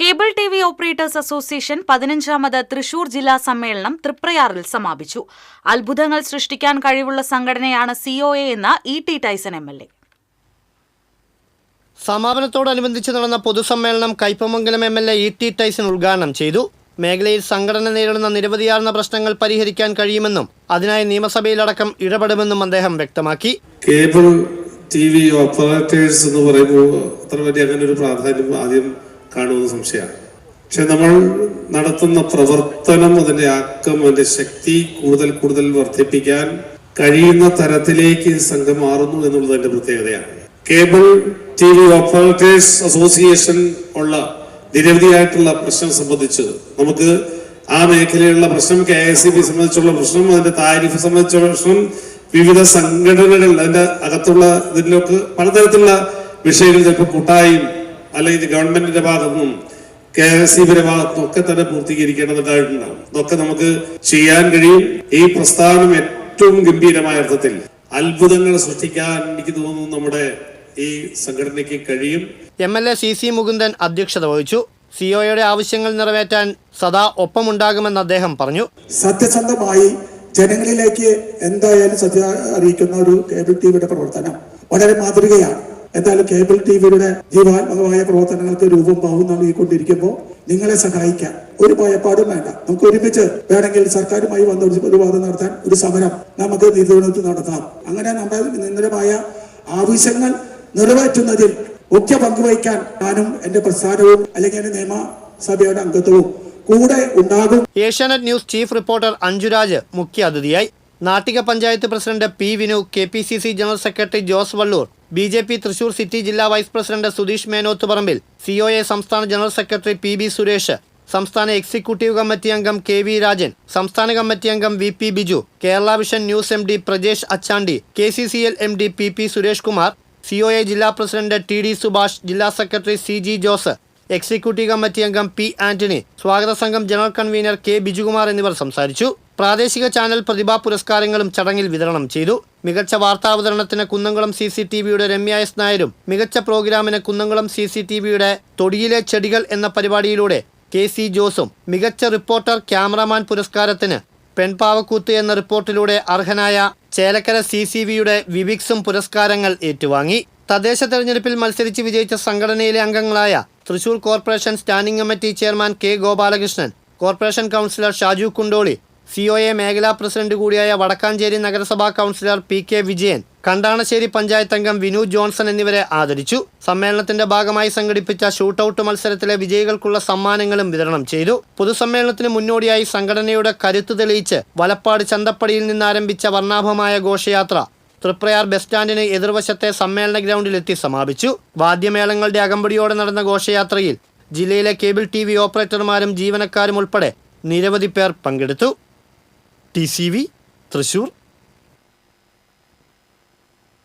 Cable TV. Operators association 15ാമത് തൃശൂർ ജില്ലാ സമ്മേളനം തൃപ്രയാറിൽ സമാപിച്ചു. അത്ഭുതങ്ങൾ സൃഷ്ടിക്കാൻ കഴിവുള്ള സംഘടനയാണ് COA എന്ന് E.T. Tyson MLA. സമാപനത്തോടനുബന്ധിച്ച് നടന്ന പൊതുസമ്മേളനം കയ്പമംഗലം MLA E.T. ടൈസൺ ഉദ്ഘാടനം ചെയ്തു. മേഖലയിൽ സംഘടന നേരിടുന്ന നിരവധിയാർന്ന പ്രശ്നങ്ങൾ പരിഹരിക്കാൻ കഴിയുമെന്നും അതിനായി നിയമസഭയിലടക്കം ഇടപെടുമെന്നും അദ്ദേഹം വ്യക്തമാക്കി. Cable TV. ഓപ്പറേറ്റേഴ്സ് എന്ന് പറയുമ്പോൾ അത്ര വലിയ അങ്ങനെ ഒരു പ്രാധാന്യം ആദ്യം കാണുമെന്ന് സംശയമാണ്. പക്ഷെ നമ്മൾ നടത്തുന്ന പ്രവർത്തനം, അതിന്റെ ആക്കം, അതിന്റെ ശക്തി കൂടുതൽ വർദ്ധിപ്പിക്കാൻ കഴിയുന്ന തരത്തിലേക്ക് സംഘം മാറുന്നു എന്നുള്ളത് അതിന്റെ പ്രത്യേകതയാണ്. Cable TV. ഓപ്പറേറ്റേഴ്സ് അസോസിയേഷൻ ഉള്ള നിരവധിയായിട്ടുള്ള പ്രശ്നം സംബന്ധിച്ച് നമുക്ക് ആ മേഖലയിലുള്ള പ്രശ്നം, KICB സംബന്ധിച്ചുള്ള പ്രശ്നം, അതിന്റെ താരിഫ് സംബന്ധിച്ചുള്ള പ്രശ്നം, വിവിധ സംഘടനകൾ അതിന്റെ അകത്തുള്ള ഇതിലൊക്കെ പലതരത്തിലുള്ള വിഷയങ്ങൾ ചിലപ്പോൾ കൂട്ടായും അല്ലെങ്കിൽ ഗവൺമെന്റിന്റെ ഭാഗത്തുനിന്നും KICBയുടെ ഭാഗത്തുനിന്നും ഒക്കെ തന്നെ പൂർത്തീകരിക്കേണ്ടതായിട്ടുണ്ടാവും. അതൊക്കെ നമുക്ക് ചെയ്യാൻ കഴിയും. ഈ പ്രസ്ഥാനം ഏറ്റവും ഗംഭീരമായ അർത്ഥത്തിൽ അത്ഭുതങ്ങൾ സൃഷ്ടിക്കാൻ എനിക്ക് തോന്നുന്നു നമ്മുടെ ഈ സംഘടനയ്ക്ക് കഴിയും. MLA CC മുകുന്ദൻ അധ്യക്ഷത വഹിച്ചു. COAയുടെ ആവശ്യങ്ങൾ നിറവേറ്റാൻ സദാ ഒപ്പമുണ്ടാകുമെന്ന് അദ്ദേഹം പറഞ്ഞു. സത്യസന്ധമായി ജനങ്ങളിലേക്ക് എന്തായാലും സത്യം അറിയിക്കുന്ന ഒരു കേബിൾ ടി.വിയുടെ പ്രവർത്തനം വളരെ മാതൃകയാണ്. എന്തായാലും കേബിൾ ടി.വിയുടെ ജീവാത്മകമായ പ്രവർത്തനങ്ങൾക്ക് രൂപം ഭാവം നൽകിക്കൊണ്ടിരിക്കുമ്പോൾ നിങ്ങളെ സഹായിക്കാൻ ഒരു ഭയപ്പാടും വേണ്ട. നമുക്ക് ഒരുമിച്ച് വേണമെങ്കിൽ സർക്കാരുമായി വന്ന ഒരു വാദം നടത്താൻ, ഒരു സമരം നമുക്ക് നീതിപീഠത്തിൽ നടത്താം. അങ്ങനെ നമ്മുടെ നിരന്തരമായ ആവശ്യങ്ങൾ നിറവേറ്റുന്നതിൽ മുഖ്യ പങ്കുവഹിക്കാൻ ഞാനും എന്റെ പ്രസ്ഥാനവും അല്ലെങ്കിൽ എന്റെ നിയമസഭയുടെ അംഗത്വവും കൂടെ ഉണ്ടാകും. Asianet news chief reporter Anjuraj മുഖ്യ അതിഥിയായി. Nattika panchayat president P. Vinu, KPCC general secretary Jose Valloor, BJP Thrissur city ജില്ലാ vice president Sudheesh Menothuparambil, COA സംസ്ഥാന ജനറൽ സെക്രട്ടറി PB സുരേഷ്, സംസ്ഥാന എക്സിക്യൂട്ടീവ് കമ്മിറ്റി അംഗം KV രാജൻ, സംസ്ഥാന കമ്മിറ്റി അംഗം VP Biju, Kerala vision news MD Prajesh Achandi, KCCL MD PP Suresh Kumar, COA ജില്ലാ പ്രസിഡന്റ് TD സുഭാഷ്, ജില്ലാ secretary CG Jose, executive committee അംഗം P. Antony, സ്വാഗത സംഘം ജനറൽ കൺവീനർ K. ബിജുകുമാർ എന്നിവർ സംസാരിച്ചു. പ്രാദേശിക ചാനൽ പ്രതിഭാ പുരസ്കാരങ്ങളും ചടങ്ങിൽ വിതരണം ചെയ്തു. മികച്ച വാർത്താവതരണത്തിന് കുന്നംകുളം CCTVയുടെ രമ്യ S. നായരും, മികച്ച പ്രോഗ്രാമിന് കുന്നംകുളം CCTVയുടെ തൊടിയിലെ ചെടികൾ എന്ന പരിപാടിയിലൂടെ KC ജോസും, മികച്ച റിപ്പോർട്ടർ ക്യാമറമാൻ പുരസ്കാരത്തിന് പെൺപാവക്കൂത്ത് എന്ന റിപ്പോർട്ടിലൂടെ അർഹനായ ചേലക്കര CCVയുടെ വിവിക്സും പുരസ്കാരങ്ങൾ ഏറ്റുവാങ്ങി. തദ്ദേശ തെരഞ്ഞെടുപ്പിൽ മത്സരിച്ച് വിജയിച്ച സംഘടനയിലെ അംഗങ്ങളായ Thrissur corporation standing committee chairman K. Gopalakrishnan, corporation councillor Shaju Kundoli, COA മേഖലാ പ്രസിഡന്റ് കൂടിയായ വടക്കാഞ്ചേരി നഗരസഭാ കൗൺസിലർ PK വിജയൻ, കണ്ടാണശ്ശേരി പഞ്ചായത്ത് അംഗം വിനു ജോൺസൺ എന്നിവരെ ആദരിച്ചു. സമ്മേളനത്തിന്റെ ഭാഗമായി സംഘടിപ്പിച്ച ഷൂട്ടൌട്ട് മത്സരത്തിലെ വിജയികൾക്കുള്ള സമ്മാനങ്ങളും വിതരണം ചെയ്തു. പൊതുസമ്മേളനത്തിന് മുന്നോടിയായി സംഘടനയുടെ കരുത്ത് തെളിയിച്ച് വലപ്പാട് ചന്തപ്പടിയിൽ നിന്നാരംഭിച്ച വർണ്ണാഭമായ ഘോഷയാത്ര തൃപ്രയാർ ബസ് സ്റ്റാൻഡിന് എതിർവശത്തെ സമ്മേളന ഗ്രൗണ്ടിലെത്തി സമാപിച്ചു. വാദ്യമേളങ്ങളുടെ അകമ്പടിയോടെ നടന്ന ഘോഷയാത്രയിൽ ജില്ലയിലെ കേബിൾ TV ഓപ്പറേറ്റർമാരും ജീവനക്കാരും ഉൾപ്പെടെ നിരവധി പേർ പങ്കെടുത്തു. TCV തൃശൂർ.